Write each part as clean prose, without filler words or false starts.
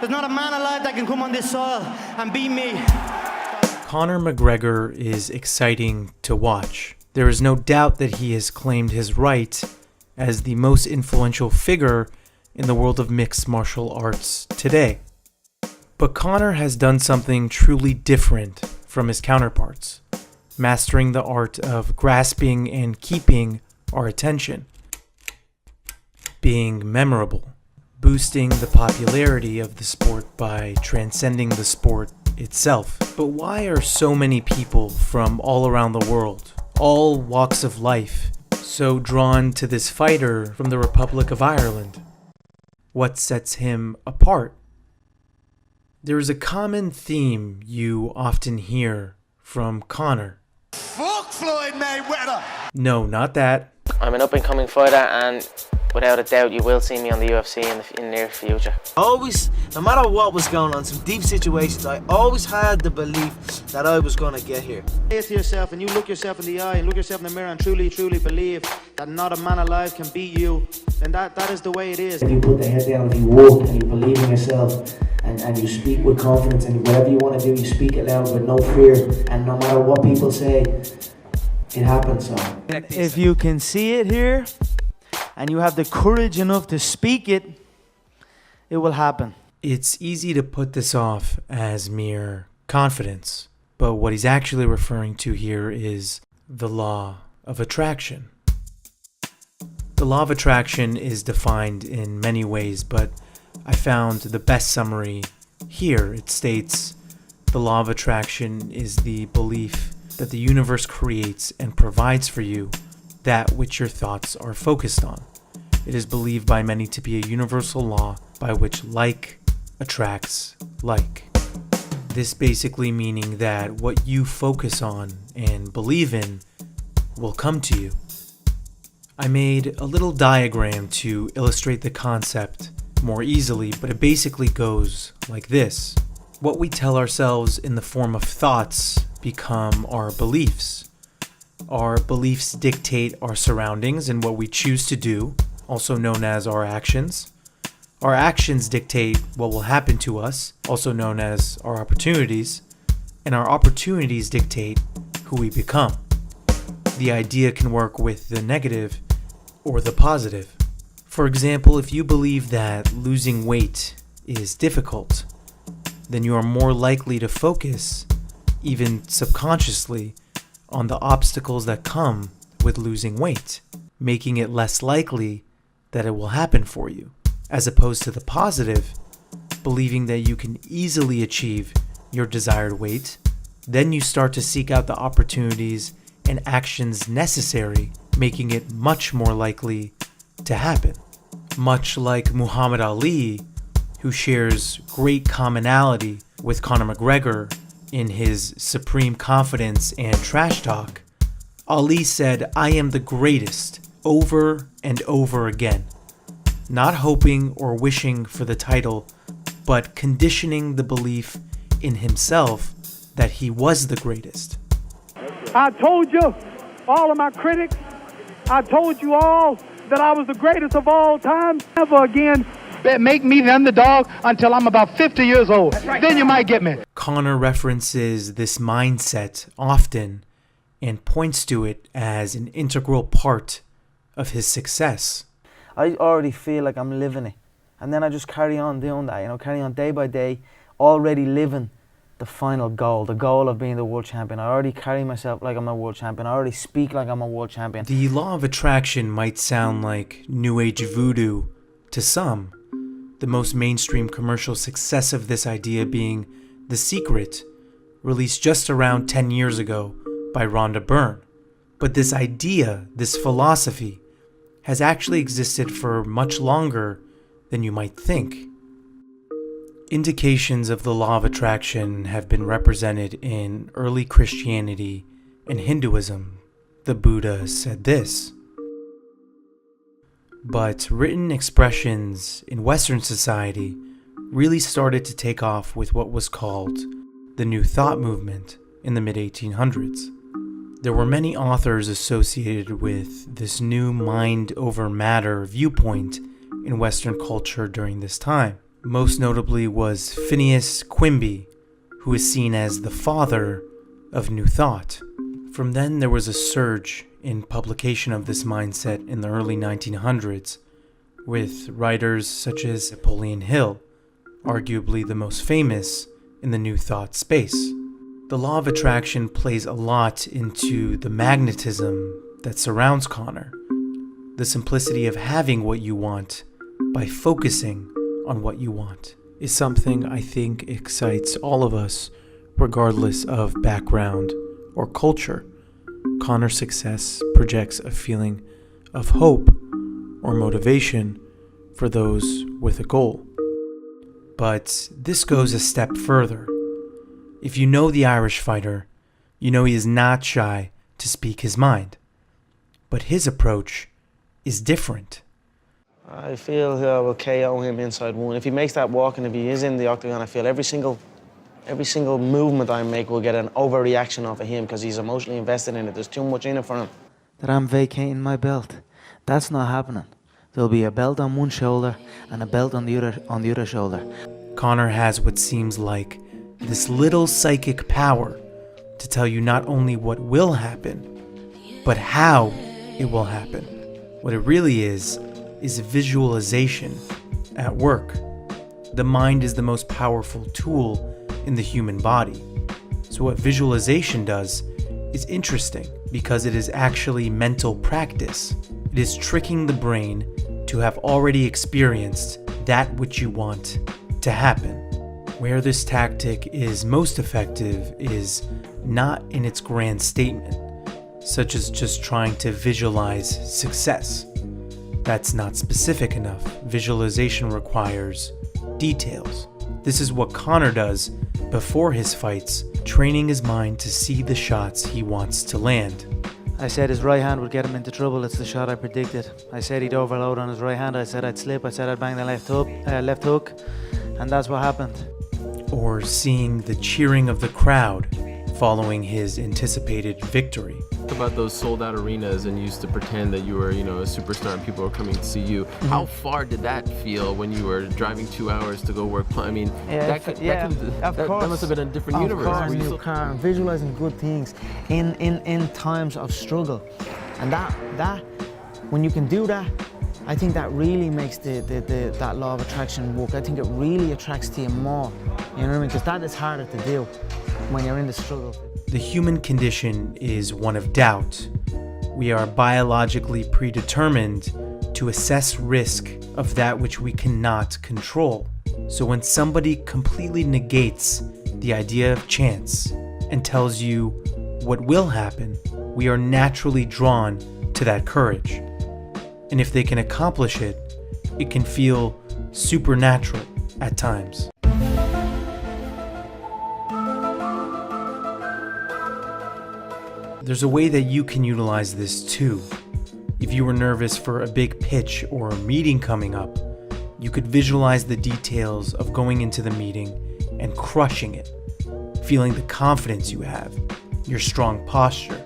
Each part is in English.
There's not a man alive that can come on this soil and beat me. Conor McGregor is exciting to watch. There is no doubt that he has claimed his right as the most influential figure in the world of mixed martial arts today. But Conor has done something truly different from his counterparts, mastering the art of grasping and keeping our attention, being memorable, boosting the popularity of the sport by transcending the sport itself. But why are so many people from all around the world, all walks of life, so drawn to this fighter from the Republic of Ireland? What sets him apart? There is a common theme you often hear from Conor. Fuck Floyd Mayweather! No, not that. I'm an up-and-coming fighter, and without a doubt you will see me on the UFC in the near future. Always, no matter what was going on, some deep situations, I always had the belief that I was going to get here. Say it to yourself, and you look yourself in the eye and look yourself in the mirror and truly believe that not a man alive can beat you, then that is the way it is. If you put the head down, if you walk and you believe in yourself and you speak with confidence, and whatever you want to do, you speak it loud with no fear, and no matter what people say, it happens. So if you can see it here and you have the courage enough to speak it, it will happen. It's easy to put this off as mere confidence, but what he's actually referring to here is the law of attraction. The law of attraction is defined in many ways, but I found the best summary here. It states, the law of attraction is the belief that the universe creates and provides for you that which your thoughts are focused on. It is believed by many to be a universal law by which like attracts like. This basically meaning that what you focus on and believe in will come to you. I made a little diagram to illustrate the concept more easily, but it basically goes like this. What we tell ourselves in the form of thoughts become our beliefs. Our beliefs dictate our surroundings and what we choose to do, also known as our actions. Our actions dictate what will happen to us, also known as our opportunities, and our opportunities dictate who we become. The idea can work with the negative or the positive. For example, if you believe that losing weight is difficult, then you are more likely to focus, even subconsciously, on the obstacles that come with losing weight, making it less likely that it will happen for you, as opposed to the positive, believing that you can easily achieve your desired weight. Then you start to seek out the opportunities and actions necessary, making it much more likely to happen. Much like Muhammad Ali, who shares great commonality with Conor McGregor in his supreme confidence and trash talk, Ali said, "I am the greatest," over and over again, not hoping or wishing for the title, but conditioning the belief in himself that he was the greatest. I told you, all of my critics, I told you all that I was the greatest of all time. Never again make me the underdog until I'm about 50 years old. Right. Then you might get me. Conor references this mindset often and points to it as an integral part of his success. I already feel like I'm living it. And then I just carry on doing that, carry on day by day, already living the final goal, the goal of being the world champion. I already carry myself like I'm a world champion. I already speak like I'm a world champion. The law of attraction might sound like New Age voodoo to some, the most mainstream commercial success of this idea being The Secret, released just around 10 years ago by Rhonda Byrne. But this idea, this philosophy, has actually existed for much longer than you might think. Indications of the law of attraction have been represented in early Christianity and Hinduism. The Buddha said this. But written expressions in Western society really started to take off with what was called the New Thought movement in the mid-1800s. There were many authors associated with this new mind over matter viewpoint in Western culture during this time. Most notably was Phineas Quimby, who is seen as the father of New Thought. From then, there was a surge in publication of this mindset in the early 1900s, with writers such as Napoleon Hill, arguably the most famous in the New Thought space. The law of attraction plays a lot into the magnetism that surrounds Conor, the simplicity of having what you want by focusing on what you want is something I think excites all of us, regardless of background or culture. Conor's success projects a feeling of hope or motivation for those with a goal. But this goes a step further. If you know the Irish fighter, you know he is not shy to speak his mind. But his approach is different. I feel I will KO him inside one. If he makes that walk and if he is in the octagon, I feel every single movement I make will get an overreaction off of him because he's emotionally invested in it. There's too much in it for him. That I'm vacating my belt. That's not happening. There'll be a belt on one shoulder and a belt on the other shoulder. Conor has what seems like this little psychic power to tell you not only what will happen, but how it will happen. What it really is visualization at work. The mind is the most powerful tool in the human body. So what visualization does is interesting because it is actually mental practice. It is tricking the brain to have already experienced that which you want to happen. Where this tactic is most effective is not in its grand statement, such as just trying to visualize success. That's not specific enough. Visualization requires details. This is what Conor does before his fights, training his mind to see the shots he wants to land. I said his right hand would get him into trouble. It's the shot I predicted. I said he'd overload on his right hand. I said I'd slip. I said I'd bang the left hook, and that's what happened. Or seeing the cheering of the crowd following his anticipated victory. About those sold out arenas and you used to pretend that you were, a superstar and people were coming to see you. Mm-hmm. How far did that feel when you were driving 2 hours to go work? I mean, that must have been a different universe. Of course, new car, visualizing good things in times of struggle. And that when you can do that, I think that really makes that law of attraction work. I think it really attracts to you more. You know what I mean? Because that is harder to do when you're in the struggle. The human condition is one of doubt. We are biologically predetermined to assess risk of that which we cannot control. So when somebody completely negates the idea of chance and tells you what will happen, we are naturally drawn to that courage. And if they can accomplish it, it can feel supernatural at times. There's a way that you can utilize this too. If you were nervous for a big pitch or a meeting coming up, you could visualize the details of going into the meeting and crushing it, feeling the confidence you have, your strong posture,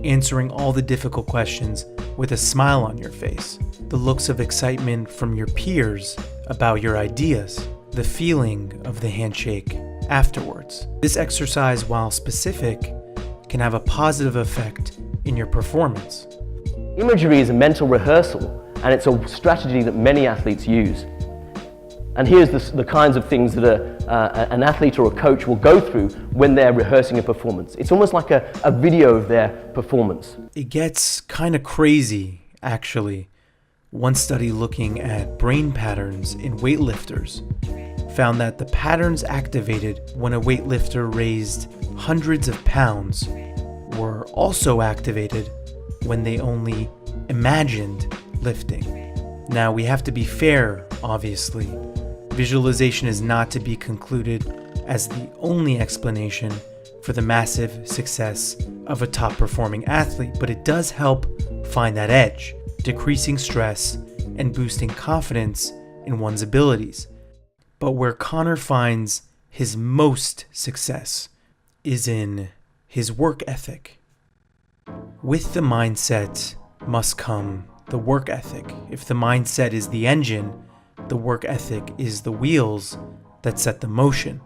answering all the difficult questions with a smile on your face, the looks of excitement from your peers about your ideas, the feeling of the handshake afterwards. This exercise, while specific, can have a positive effect in your performance. Imagery is a mental rehearsal, and it's a strategy that many athletes use. And here's the kinds of things that an athlete or a coach will go through when they're rehearsing a performance. It's almost like a video of their performance. It gets kind of crazy, actually. One study looking at brain patterns in weightlifters found that the patterns activated when a weightlifter raised hundreds of pounds were also activated when they only imagined lifting. Now, we have to be fair, obviously. Visualization is not to be concluded as the only explanation for the massive success of a top-performing athlete, but it does help find that edge, decreasing stress and boosting confidence in one's abilities. But where Conor finds his most success is in his work ethic. With the mindset must come the work ethic. If the mindset is the engine, The work ethic is the wheels that set the motion.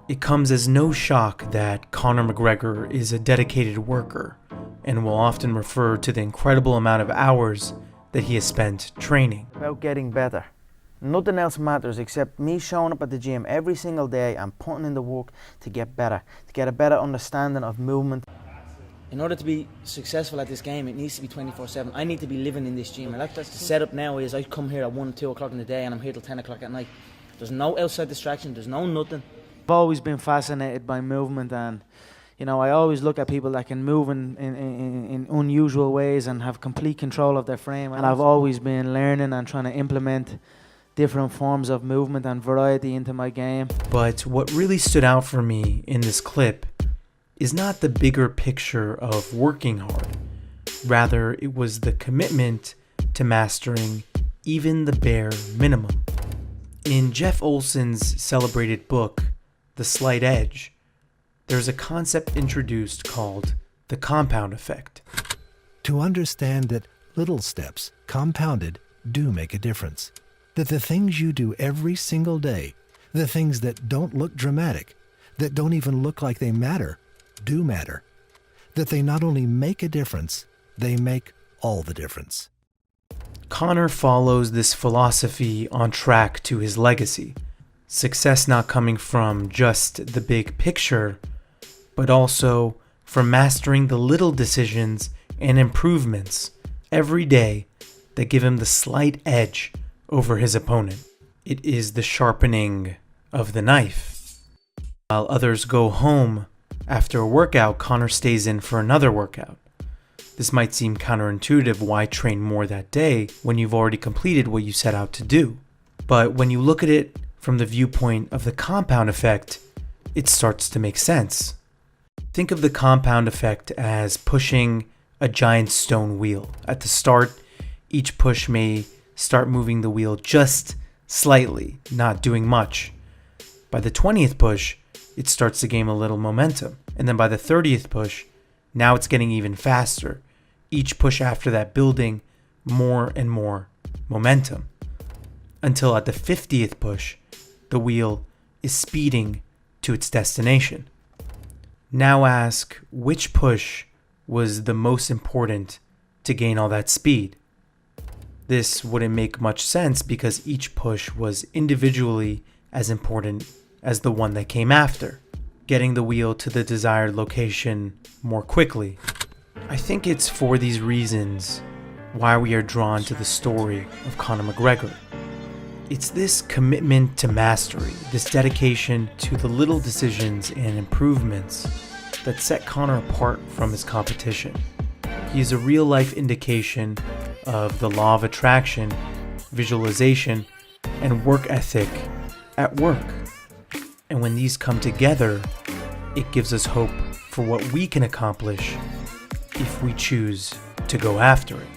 It comes as no shock that Conor McGregor is a dedicated worker and will often refer to the incredible amount of hours that he has spent training. About getting better. Nothing else matters except me showing up at the gym every single day and putting in the work to get better, to get a better understanding of movement. In order to be successful at this game, it needs to be 24/7. I need to be living in this gym. And that's the setup now is I come here at 1, 2 o'clock in the day and I'm here till 10 o'clock at night. There's no outside distraction, there's no nothing. I've always been fascinated by movement, and you know, I always look at people that can move in unusual ways and have complete control of their frame. And I've always been learning and trying to implement different forms of movement and variety into my game. But what really stood out for me in this clip is not the bigger picture of working hard. Rather, it was the commitment to mastering even the bare minimum. In Jeff Olson's celebrated book, The Slight Edge, there's a concept introduced called the compound effect. To understand that little steps, compounded, do make a difference. That the things you do every single day, the things that don't look dramatic, that don't even look like they matter, do matter. That they not only make a difference, they make all the difference. Conor follows this philosophy on track to his legacy. Success not coming from just the big picture, but also from mastering the little decisions and improvements every day that give him the slight edge over his opponent. It is the sharpening of the knife. While others go home after a workout, Conor stays in for another workout. This might seem counterintuitive. Why train more that day when you've already completed what you set out to do? But when you look at it from the viewpoint of the compound effect, it starts to make sense. Think of the compound effect as pushing a giant stone wheel. At the start, each push may start moving the wheel just slightly, not doing much. By the 20th push, it starts to gain a little momentum. And then by the 30th push, now it's getting even faster. Each push after that building more and more momentum. Until at the 50th push, the wheel is speeding to its destination. Now ask, which push was the most important to gain all that speed? This wouldn't make much sense because each push was individually as important as the one that came after, getting the wheel to the desired location more quickly. I think it's for these reasons why we are drawn to the story of Conor McGregor. It's this commitment to mastery, this dedication to the little decisions and improvements that set Conor apart from his competition. He is a real-life indication of the law of attraction, visualization, and work ethic at work. And when these come together, it gives us hope for what we can accomplish if we choose to go after it.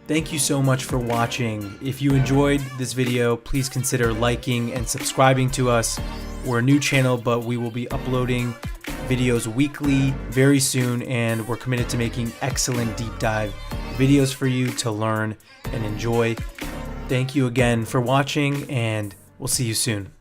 Thank you so much for watching. If you enjoyed this video, please consider liking and subscribing to us. We're a new channel, but we will be uploading videos weekly very soon, and we're committed to making excellent deep dive videos for you to learn and enjoy. Thank you again for watching, and we'll see you soon.